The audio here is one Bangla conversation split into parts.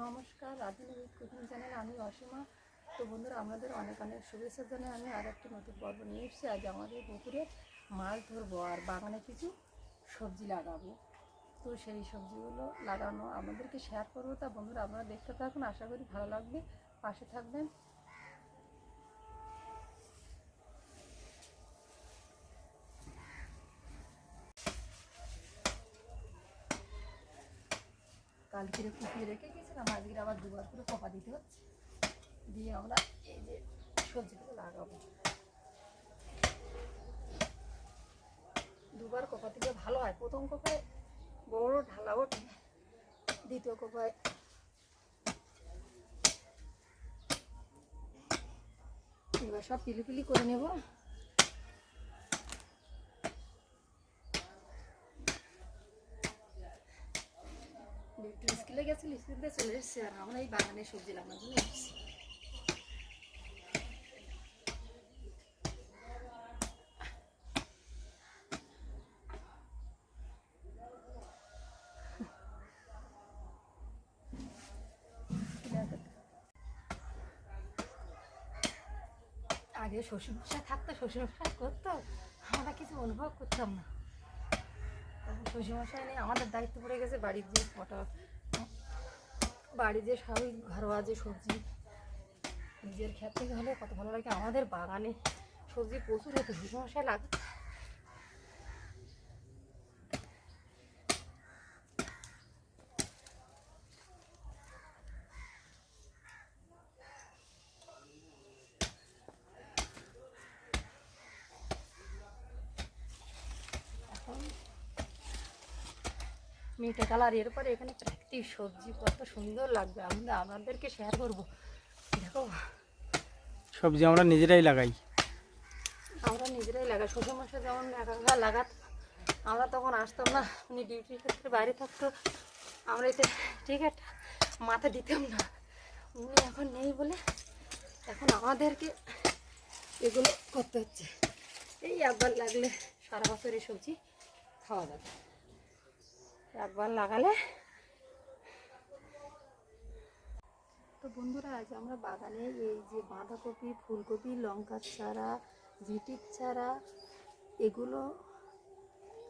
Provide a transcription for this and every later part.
নমস্কার, রাঁধুনি কুকিং চ্যানেল, আমি অসীমা। তো বন্ধুরা, আপনাদের অনেক অনেক শুভেচ্ছা জানাই। আমি আর একটি নতুন পর্ব নিয়ে এসেছি। আজ আমাদের পুকুরে মাছ ধরবো আর বাগানে কিছু সবজি লাগাবো। তো সেই সবজিগুলো লাগানো আমাদেরকে শেয়ার করবো। তা বন্ধুরা, আপনারা দেখতে থাকুন, আশা করি ভালো লাগবে, পাশে থাকবেন। কালকে কুপিয়ে রেখে গেছিলাম, আজকে আবার দুবার করে কপা দিতে হচ্ছে। দিয়ে আমরা এই যে সবজিগুলো লাগাবো। দুবার কপা দিলে ভালো হয়। প্রথম কপায় বড় ঢালা ওঠে, দ্বিতীয় কপায় এবার সব পিলি করে নেব। স্কুলে গেছিল, স্কুল দিয়ে চলে এসেছি আর আমরা এই বাগানে সবজি লাগানোর জন্য এসেছি। আগে শ্বশুরমশাই থাকতো, শ্বশুরমশাই করতো, আমরা কিছু অনুভব করতাম না। শ্বশুরমশাই নেই, আমাদের দায়িত্ব পড়ে গেছে বাড়ির যে বাড়ির যে স্বাভাবিক ঘরোয়া যে সবজি নিজের ক্ষেত থেকে হলে কত ভালো লাগে। আমাদের বাগানে সবজি প্রচুর হতো, শ্বশুরমশাই লাগে। মিঠে কালার, এরপরে এখানে প্রাকৃতিক সবজি কত সুন্দর লাগবে, আমরা আপনাদেরকে শেয়ার করবো। দেখো, সবজি আমরা নিজেরাই লাগাই। শ্বশুরমশাই যেমন একা লাগাত, আমরা তখন আসতাম না, উনি ডিউটির ক্ষেত্রে বাইরে থাকতো, আমরা এতে ঠিক একটা মাথা দিতাম না। উনি এখন নেই বলে এখন আমাদেরকে এগুলো করতে হচ্ছে। এই একবার লাগলে সারা বছর এই সবজি খাওয়া যাবে, একবার লাগালে। তো বন্ধুরা, আজ আমরা বাগানে এই যে বাঁধাকপি, ফুলকপি, লঙ্কার চারা, ঝিটির চারা, এগুলো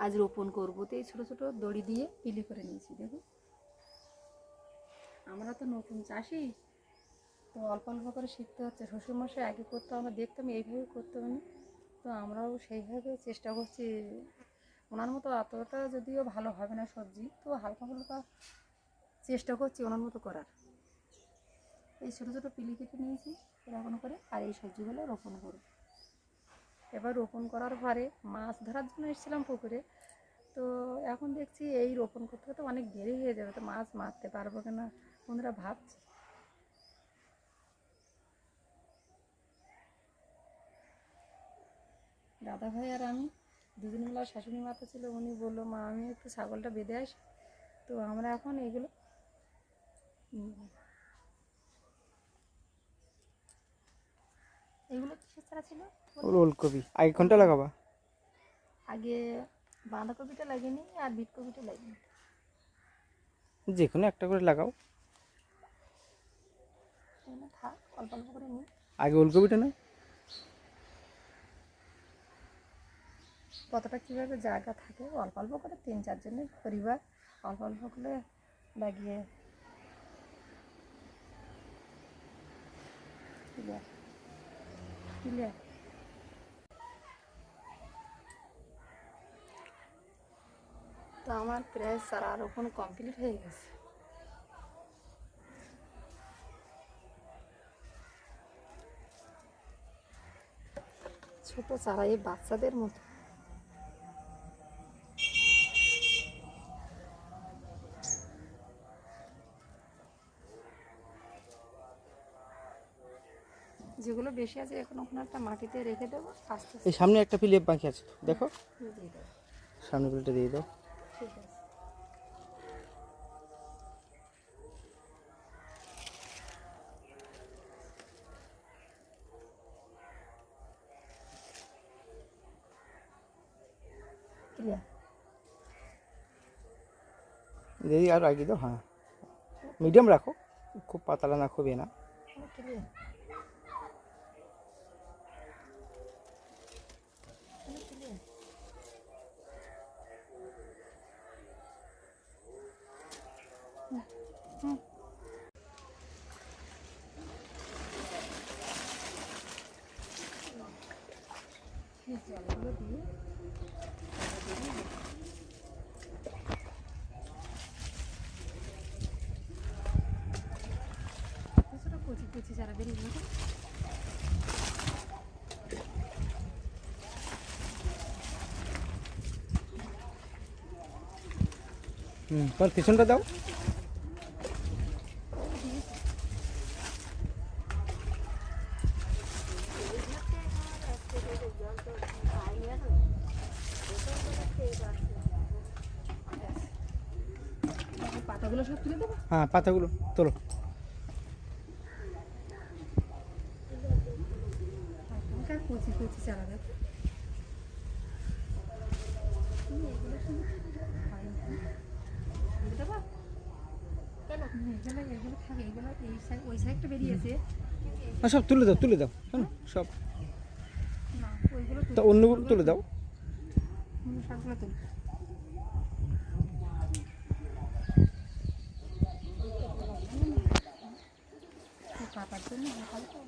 আজ রোপণ করবো। তো এই ছোটো ছোটো দড়ি দিয়ে পিলি করে নিয়েছি। দেখুন, আমরা তো নতুন চাষি, তো অল্প অল্প করে শিখতে হচ্ছে। শ্বশুরমশাই আগে করতো, আমরা দেখতাম এইভাবে করতে হবে, তো আমরাও সেইভাবে চেষ্টা করছি। ওনার মতো অতটা যদিও ভালো হবে না সবজি, তো হালকা হালকা চেষ্টা করছি ওনার মতো করার। এই ছোটো ছোটো পিলি কেটে নিয়েছি এরকম করে, আর এই সবজিগুলো রোপণ করব। এবার রোপণ করার পরে মাছ ধরার জন্য এসেছিলাম পুকুরে, তো এখন দেখছি এই রোপণ করতে করতে অনেক দেরি হয়ে যাবে, তো মাছ মারতে পারবো কিনা বন্ধুরা ভাবছি। দাদা ভাই আর আমি দুদিন বেলা শাশুড়ি মাতা ছিল, উনি বললো, মা আমি একটু ছাগলটা বেঁধে আসি। তো আমরা এখন এগুলো কিসের ছাড়া ছিল? ওলকপি। আগে কোনটা লাগাবা? আগে বাঁধাকপিটা লাগিনি আর বিটকপিটা লাগিনি, যে কোনো একটা করে লাগাও। থাক, অল্প অল্প করে নিই। আগে ওলকপিটা না, কতটা কীভাবে জায়গা থাকে, অল্প অল্প করে 3-4 জনের পরিবার অল্প অল্প করে লাগিয়ে ক্লিয়ার। তো আমার প্রায় চারা রোপণ কমপ্লিট হয়ে গেছে। ছোট চারা, এই বাচ্চাদের মতো। যেগুলো বেশি আছে এখন ওখানে একটা মাটিতে রেখে দেবো, আস্তে এই আস্তে সামনে একটা পিলিপ বাকি আছে তো, দেখো দিয়ে দেবো। সামনে পিলিটা দিয়ে দাও। ঠিক আছে। ক্লিয়ার। দিদি আর আগে দাও, হ্যাঁ মিডিয়াম রাখো। খুব পাতলা না, খুবই না। ক্লিয়ার জলগুলো দিয়ে কিছুটা কচি কচি চারা বেরিয়ে গেছে। তোমার পিছনটা দাও। পাতাগুলো সব তুলে দেবো। হ্যাঁ, পাতাগুলো তোলো। কচি কচি চারা দেখো। এগুলো থাকে, এগুলো এই সাইড ওই সাইডটা বেরিয়েছে। সব তুলে দাও, তুলে দাও। হ্যাঁ, সব না ওইগুলো তা অন্যগুলো তুলে দাও। সবগুলো তুল। পাতার জন্য হালকা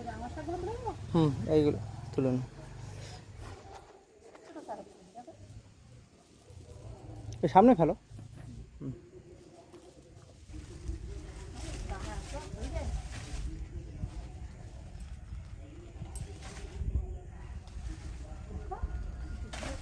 রাঙা শাকগুলো তুলে দেবো। এইগুলো তুলে নাও। ছোটো চারা তুলে দেবো। এই সামনে ফেলো।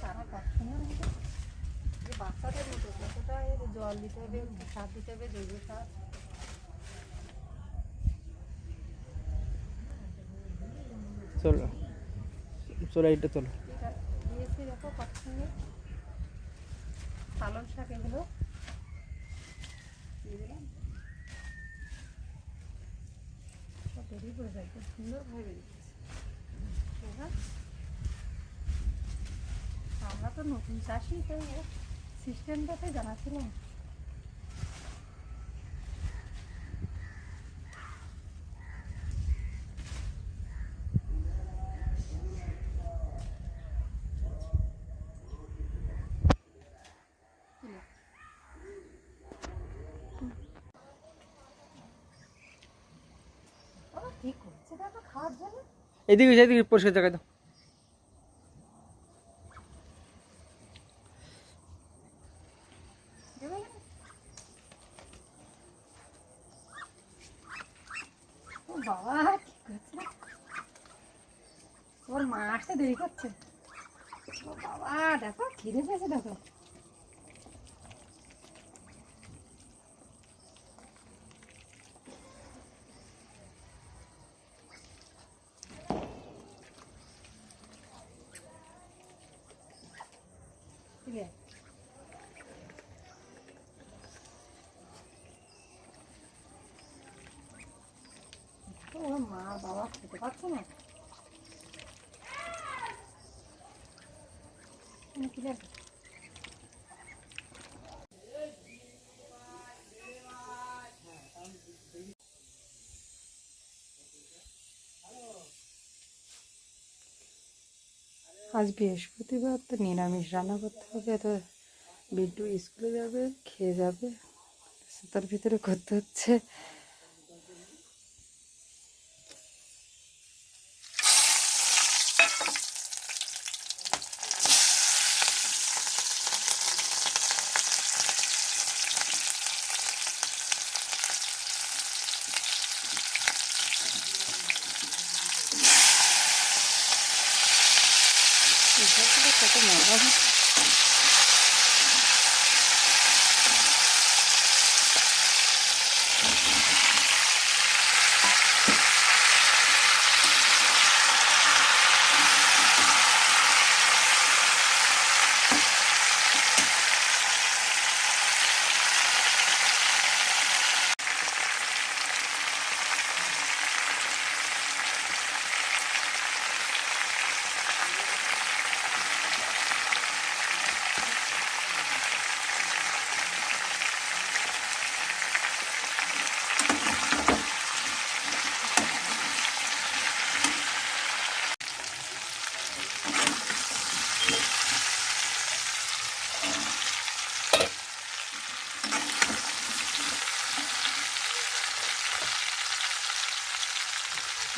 চারা কত সুন্দর হয়েছে। যে বাচ্চাদের মতো কতটা এর জল দিতে হবে, সার দিতে হবে, জৈব সার। চলো চলো, এইটা তোলো। এটা দিয়েছি দেখো কত সুন্দর। পালং শাক এগুলো দিয়ে দিলাম। সব বেরিয়ে পড়েছে, একদম সুন্দরভাবে বেরিয়েছে। এবার আমরা তো নতুন চাষি, তাই সিস্টেমটাতে জানা ছিল না। ঠিক করছে দেখো খাওয়ার জন্য। এদিকে এদিকে পরিষ্কার জায়গায় দাও। দেবে না? ও বাবা কি করছে, ওর মা আসতে দেরি করছে। ও বাবা দেখো খিদে পেয়েছে দেখো। ক্লিয়ার। ওর মা বাবা খেতে পারছে না। ক্লিয়ার। আজ বৃহস্পতিবার, তো নিরামিষ রান্না করতে হবে। তো বিট্টু স্কুলে যাবে, খেয়ে যাবে, তার ভিতরে করতে হচ্ছে। কত মজা হচ্ছে।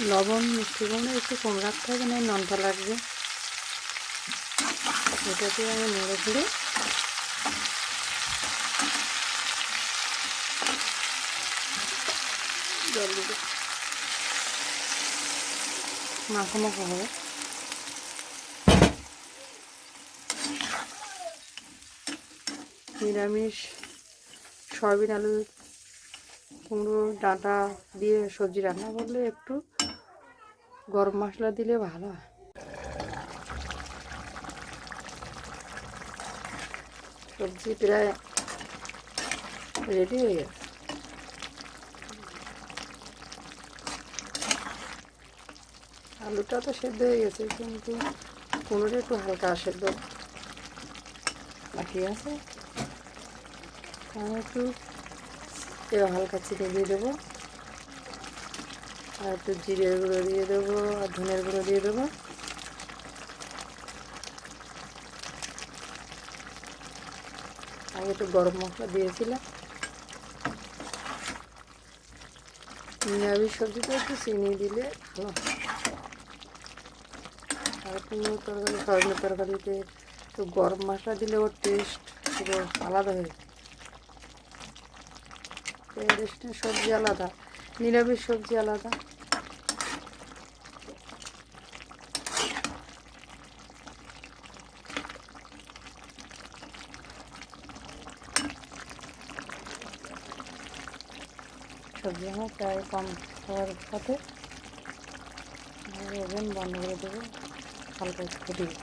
লবণ মিষ্টি কুমড়ো একটু কম রাখতে হবে, না নোনতা লাগবে। এটাকে আমি নেড়ে ফেড়ে জল দেবো, মাখো মাখো হবে। নিরামিষ সয়াবিন আলু কুমড়ো ডাঁটা দিয়ে সবজি রান্না করলে একটু গরম মশলা দিলে ভালো হয়। সবজি প্রায় রেডি হয়ে গেছে। আলুটা তো সেদ্ধ হয়ে গেছে, কিন্তু কুমড়োটা একটু হালকা সেদ্ধ বাকি আছে। আমি একটু হালকা চিনি দিয়ে দেবো, আর একটু জিরের গুঁড়ো দিয়ে দেবো, আর ধনের গুঁড়ো দিয়ে দেবো। আগে একটু গরম মশলা দিয়েছিলাম। নিরামিষ সবজিতে একটু চিনি দিলে ভালো। আর কুমড়ো তরকারি সয়াবিনের তরকারিতে একটু গরম মশলা দিলে ওর টেস্ট পুরো আলাদা হয়ে যায়। ট্র্যাডিশনাল সবজি আলাদা, নিরামিষ সবজি আলাদা। সবজি আমার প্রায় কম খাওয়ার সাথে ওভেন বন্ধ করে দেবো, হালকা একটু ফুটিয়ে।